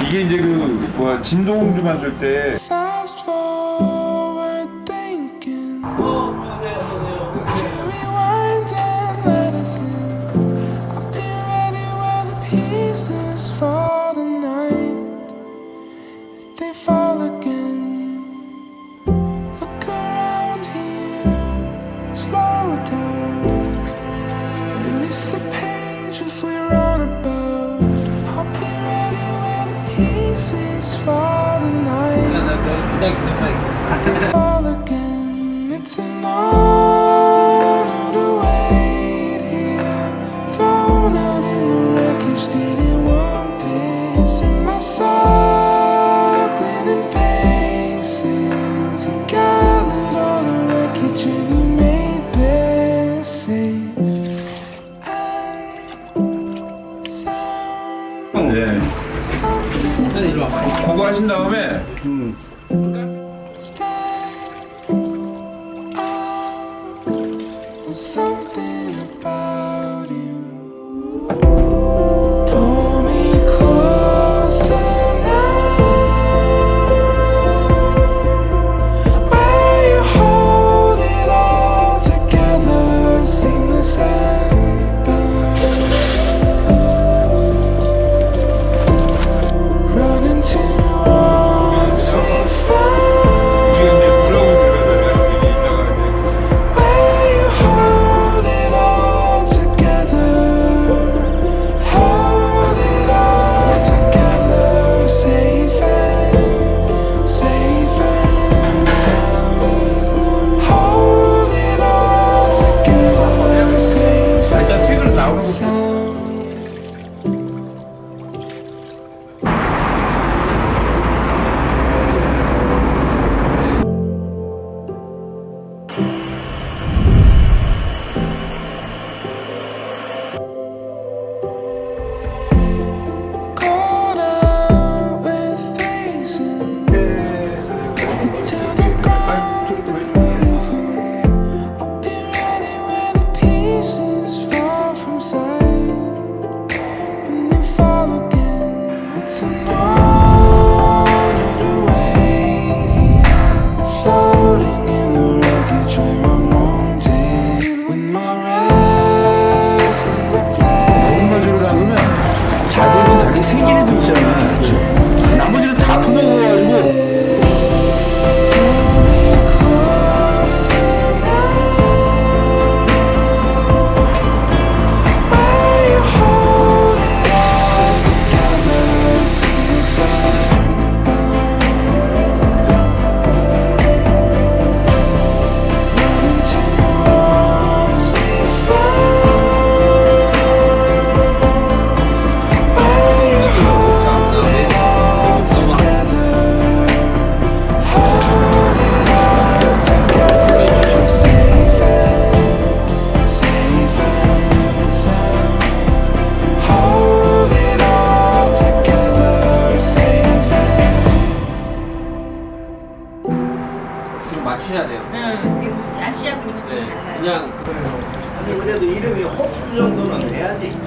이게 이제 그 뭐야 진동주 만들 때 Fast forward thinking. Rewind and let us in. I'll be ready where the pieces fall tonight. If they fall again, look around here, slow down. We miss a page if we run about. I'll be ready where the pieces fall tonight. Fall again. It's an honor to wait here, thrown out in the wreckage. Didn't want this in my circling paces. You gathered all the wreckage and you made this safe and sound. 네. 그거 하신 다음에 Something about you. Pull me closer now. Where you hold it all together, seamless and bound. Run into arms we found. Where you hold it all together, hold it all together, safe and sound. Hold it all together, safe 일단 색으로 and 나오는 거 sound. Caught up with facing to the ground beneath them. I'll be ready when the pieces fall from sight. When they fall again, it's an honor to wait here, floating in the wreckage where I'm wanted. With my restless 공방에서 replace. 하면 자색은 자기 생기를 좀 있잖아. 나머지는 다 퍼먹어가지고 맞춰야 돼요. 아시아 분위기 좀 달라요. 그냥 그래도 이름이 호프 정도는 돼야지.